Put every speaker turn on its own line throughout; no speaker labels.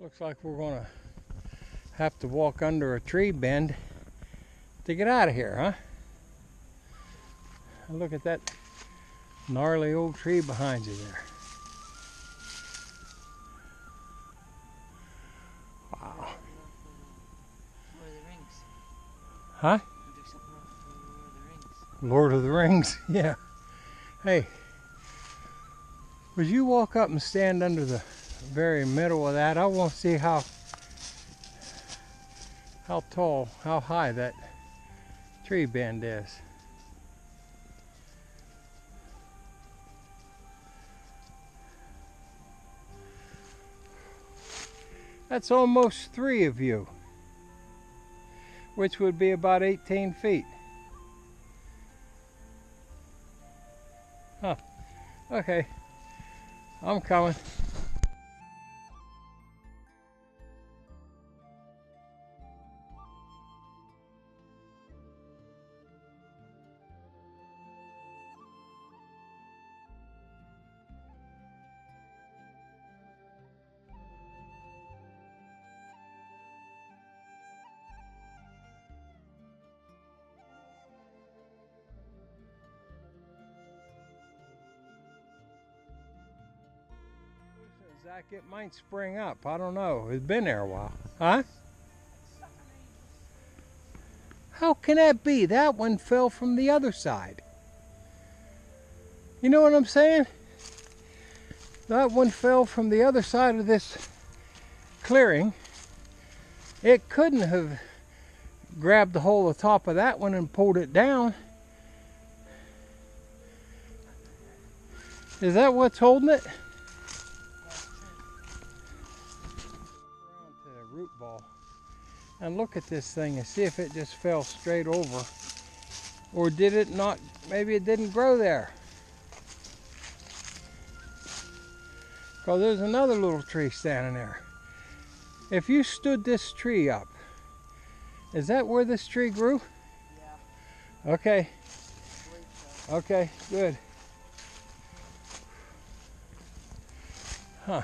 Looks like we're going to have to walk under a tree bend to get out of here, huh? And look at that gnarly old tree behind you there. Wow. Huh? Lord of the Rings, yeah. Hey, would you walk up and stand under the very middle of that? I want to see how tall, how high that tree bend is. That's almost 3 of you, which would be about 18 feet. Huh. Okay. I'm coming. Zach, it might spring up. I don't know. It's been there a while. Huh? How can that be? That one fell from the other side. You know what I'm saying? That one fell from the other side of this clearing. It couldn't have grabbed the whole of the top of that one and pulled it down. Is that what's holding it? Around to the root ball and look at this thing and see if it just fell straight over, or did it not? Maybe it didn't grow there, because there's another little tree standing there. If you stood this tree up, is that where this tree grew? Yeah. Okay. Okay, good. Huh.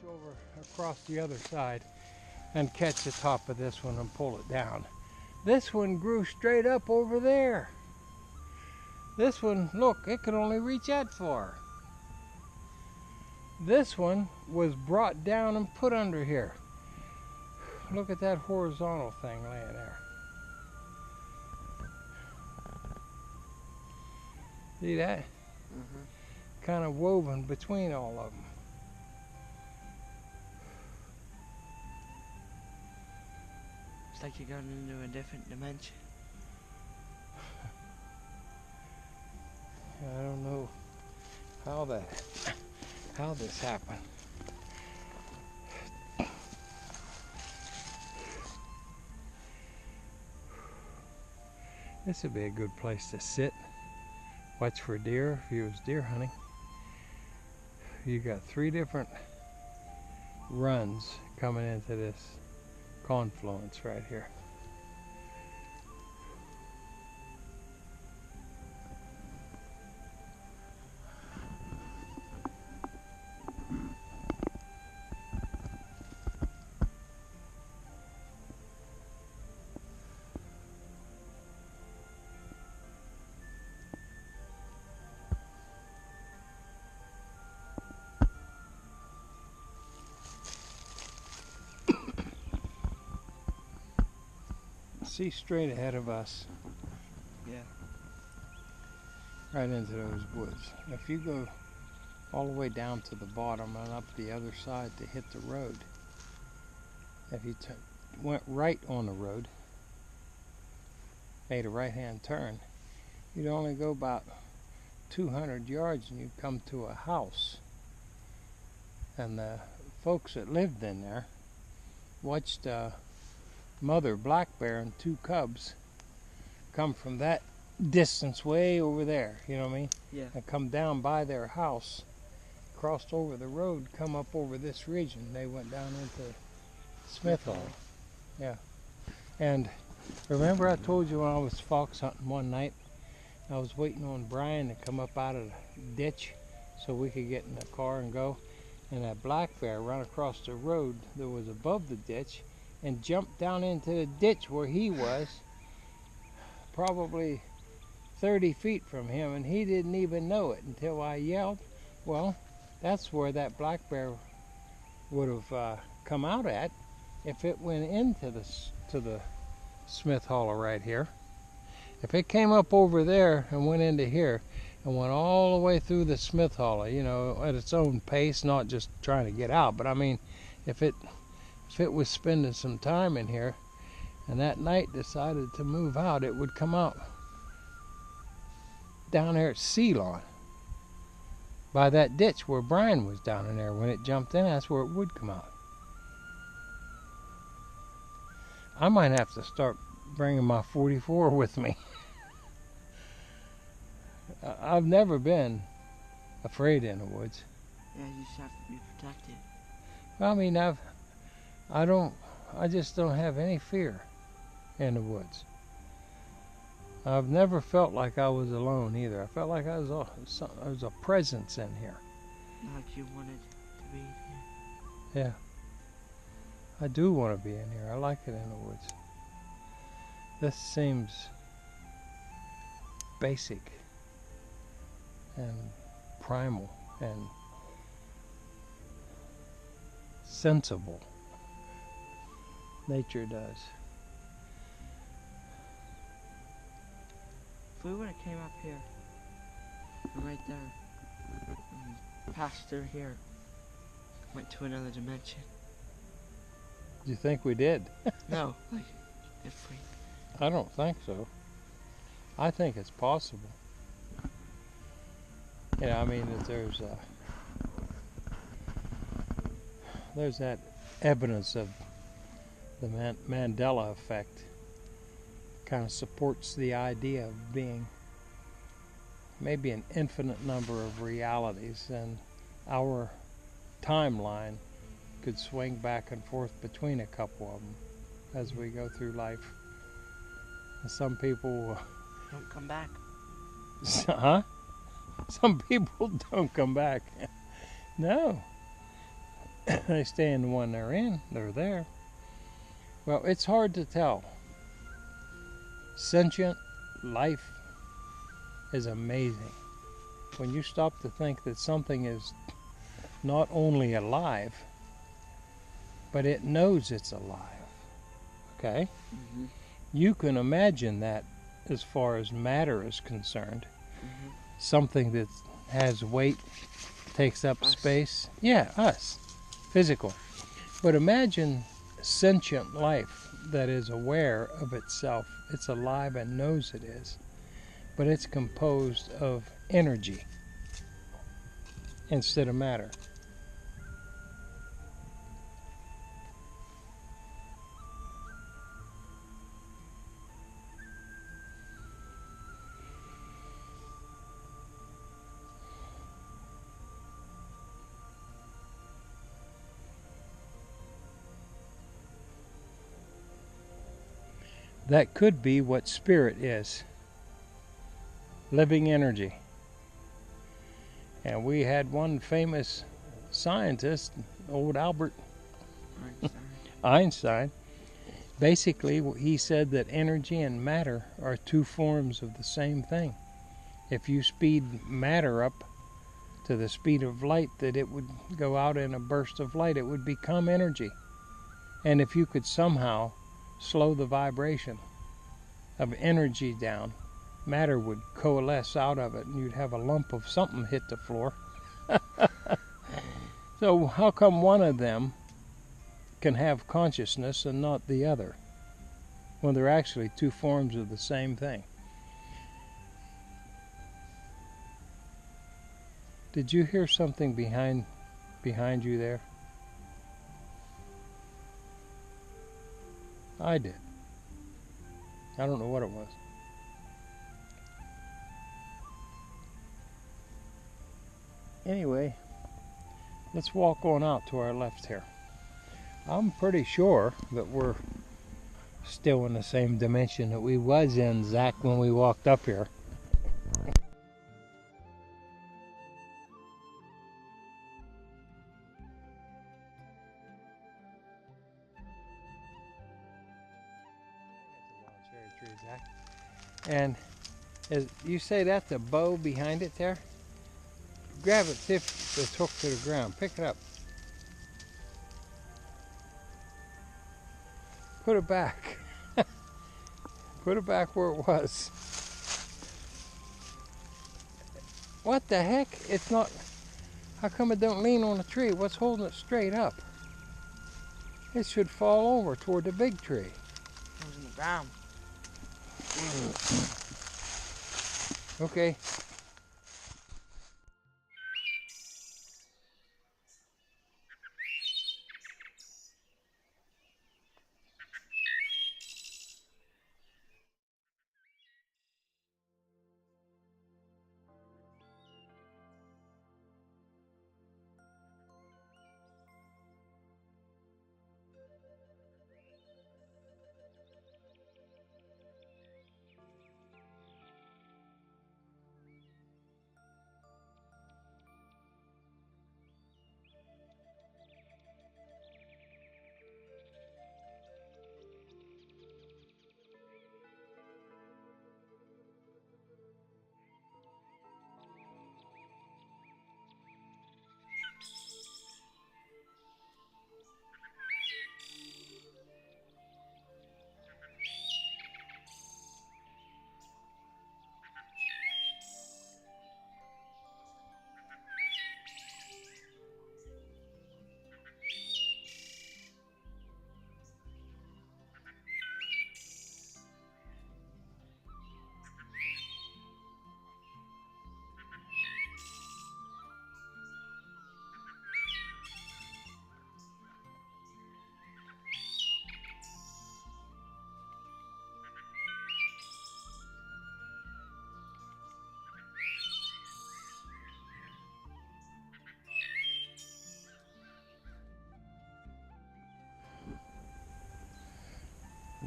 Over across the other side and catch the top of this one and pull it down. This one grew straight up over there. This one, look, it could only reach that far. This one was brought down and put under here. Look at that horizontal thing laying there. See that? Mm-hmm. Kind of woven between all of them.
Like you're going into a different dimension.
I don't know how this happened. This would be a good place to sit, watch for deer if you was deer hunting. You got 3 different runs coming into this confluence right here. see straight ahead of us,
Yeah.
right into those woods. If you go all the way down to the bottom and up the other side to hit the road, if you went right on the road, made a right-hand turn, you'd only go about 200 yards and you'd come to a house. And the folks that lived in there watched a mother black bear and 2 cubs come from that distance way over there, you know what I mean?
Yeah.
And come down by their house, crossed over the road, come up over this ridge, and they went down into Smith Hall. Yeah. And remember I told you when I was fox hunting one night, I was waiting on Brian to come up out of the ditch so we could get in the car and go. And that black bear ran across the road that was above the ditch and jumped down into the ditch where he was, probably 30 feet from him, and he didn't even know it until I yelled. Well, that's where that black bear would have come out at if it went into the Smith Hollow right here. If it came up over there and went into here and went all the way through the Smith Hollow, you know, at its own pace, not just trying to get out, but I mean, if it was spending some time in here and that night decided to move out, it would come out down there at Ceylon by that ditch where Brian was down in there. When it jumped in, that's where it would come out. I might have to start bringing my 44 with me. I've never been afraid in the woods.
Yeah, you just have to be protected.
Well, I mean, I just don't have any fear in the woods. I've never felt like I was alone either. I felt like there was a presence in here.
Like you wanted to be here.
Yeah. I do want to be in here. I like it in the woods. This seems basic and primal and sensible. Nature does.
If we would have came up here, and right there, and passed through here, went to another dimension.
Do you think we did?
No, like, if we...
I don't think so. I think it's possible. You know, I mean, that there's that evidence of the Mandela effect. Kind of supports the idea of being maybe an infinite number of realities, and our timeline could swing back and forth between a couple of them as we go through life. And some people
Don't come back.
huh? Some people don't come back. No. They stay in the one they're in. They're there. Well, it's hard to tell. Sentient life is amazing. When you stop to think that something is not only alive, but it knows it's alive. Okay?
Mm-hmm.
You can imagine that as far as matter is concerned.
Mm-hmm.
Something that has weight, takes up
Us.
space. Yeah, us. Physical. But imagine sentient life that is aware of itself. It's alive and knows it is. But it's composed of energy instead of matter. That could be what spirit is. Living energy. And we had one famous scientist, old Albert Einstein. Basically, he said that energy and matter are two forms of the same thing. If you speed matter up to the speed of light, that it would go out in a burst of light, it would become energy. And if you could somehow slow the vibration of energy down, matter would coalesce out of it and you'd have a lump of something hit the floor. So how come one of them can have consciousness and not the other, when they're actually two forms of the same thing? Did you hear something behind you there? I did. I don't know what it was. Anyway, let's walk on out to our left here. I'm pretty sure that we're still in the same dimension that we was in, Zach, when we walked up here. And as you say, that's a bow behind it there. Grab it, see if it's hooked to the ground. Pick it up. Put it back. Put it back where it was. What the heck? It's not. How come it don't lean on the tree? What's holding it straight up? It should fall over toward the big tree.
It was in the ground.
Okay.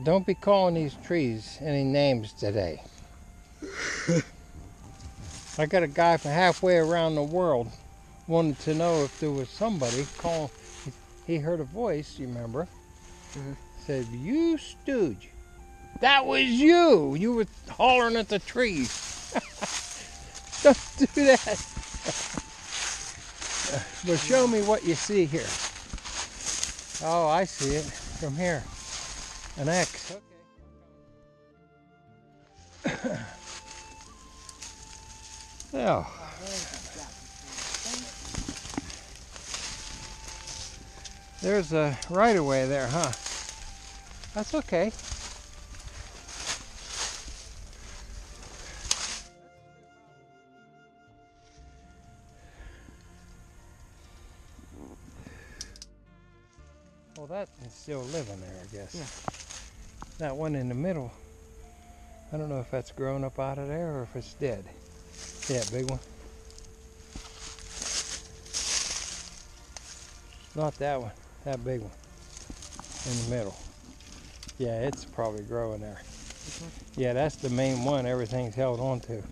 Don't be calling these trees any names today. I got a guy from halfway around the world wanted to know if there was somebody calling. He heard a voice, you remember?
Mm-hmm.
Said, "You stooge. That was you. You were hollering at the trees." Don't do that. But show me what you see here. Oh, I see it from here. An X. Okay. Oh. There's a right-of-way there, huh? That's okay. Well, that is still living there, I guess.
Yeah.
That one in the middle, I don't know if that's grown up out of there or if it's dead. See that big one? Not that one, that big one in the middle. Yeah, it's probably growing there.
Mm-hmm.
Yeah, that's the main one everything's held on to.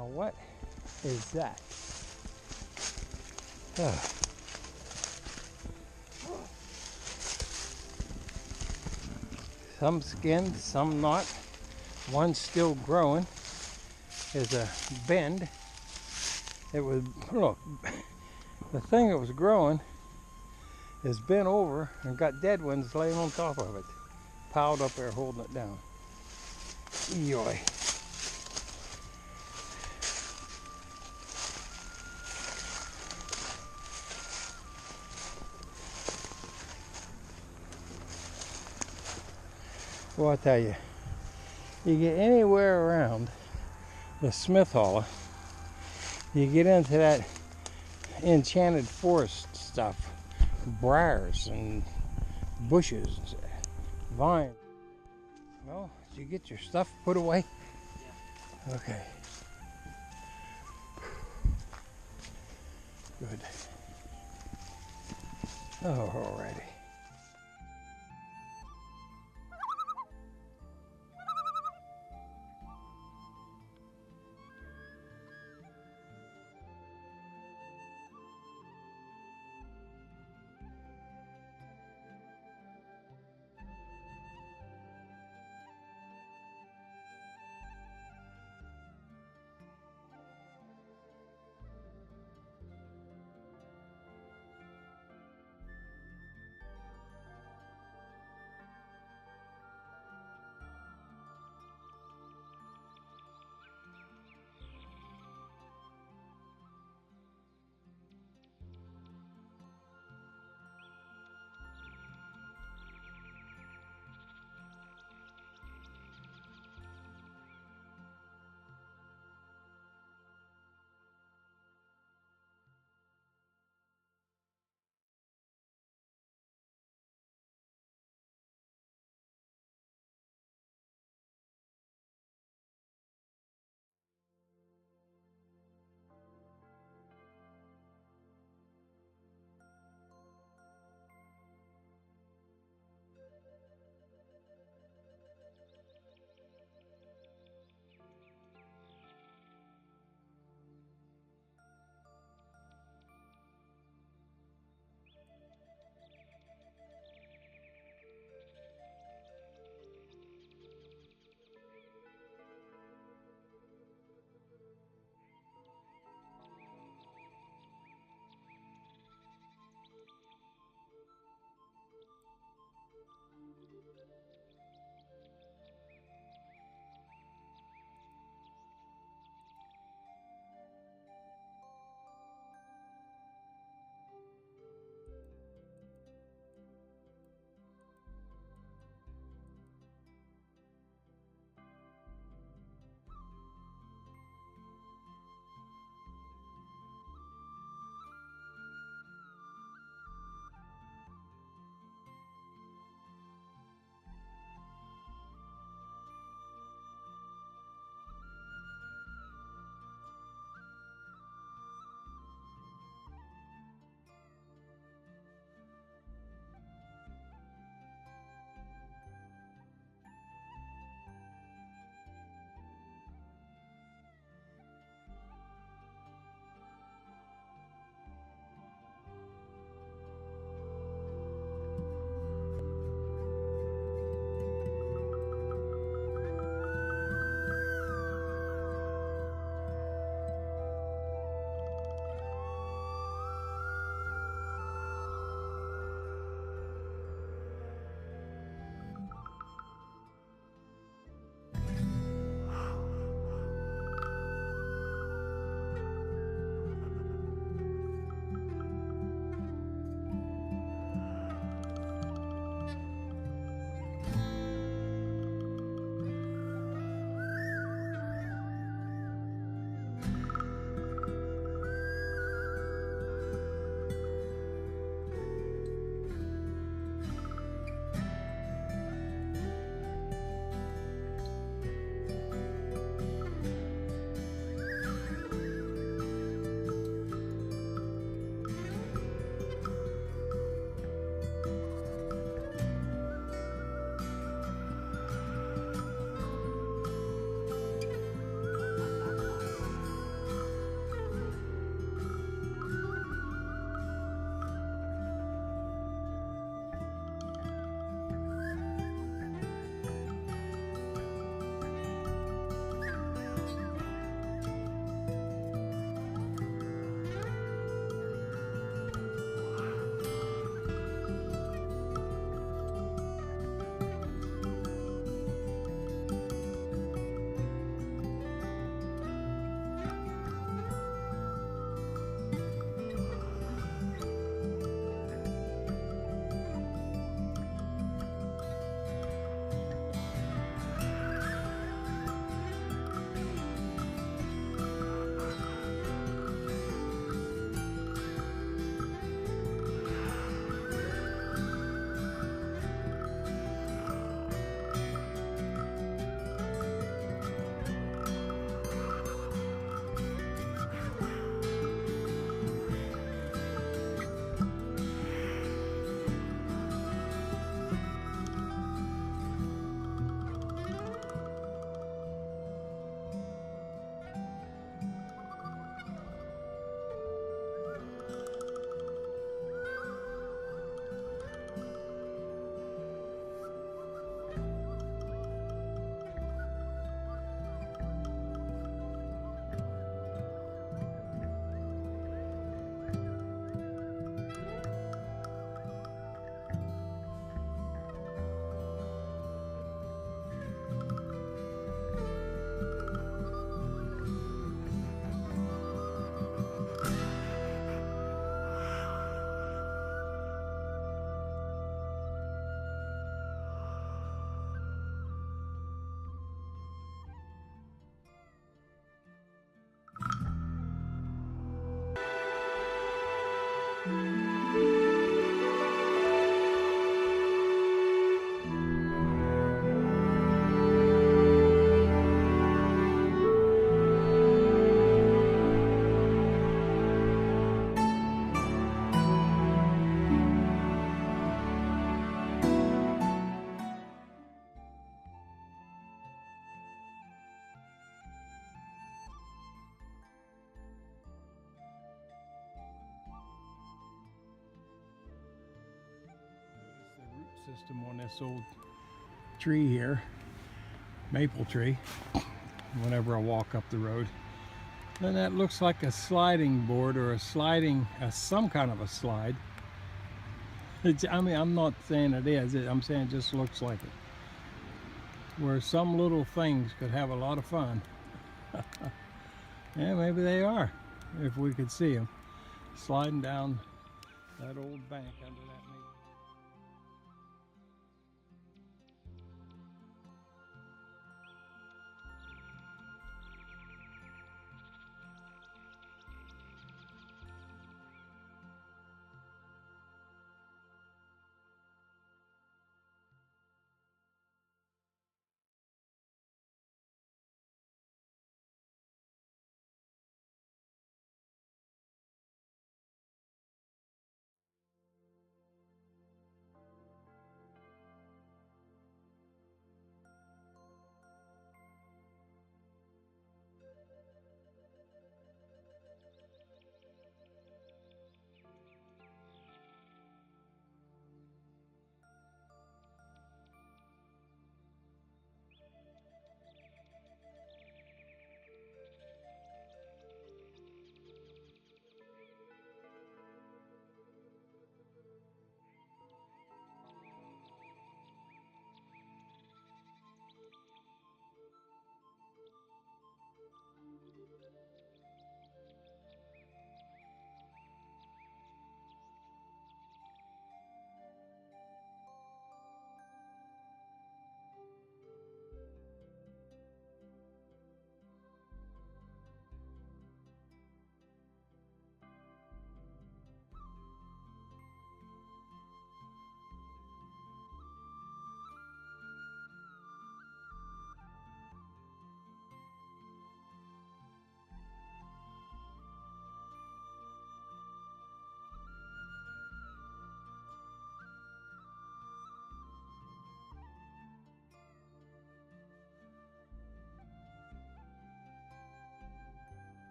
Now what is that? Ah. Some skinned, some not. One's still growing. There's a bend. It was, look, the thing that was growing is bent over and got dead ones laying on top of it. Piled up there holding it down. Yoy. Well, I tell you, you get anywhere around the Smith Hollow, you get into that enchanted forest stuff, briars and bushes, vines. Well, did you get your stuff put away? Yeah. Okay. Good. Oh, alrighty. system on this old tree here, maple tree, whenever I walk up the road. And that looks like a sliding board or some kind of a slide. I mean, I'm not saying it is, I'm saying it just looks like it. Where some little things could have a lot of fun. Yeah, maybe they are, if we could see them sliding down that old bank under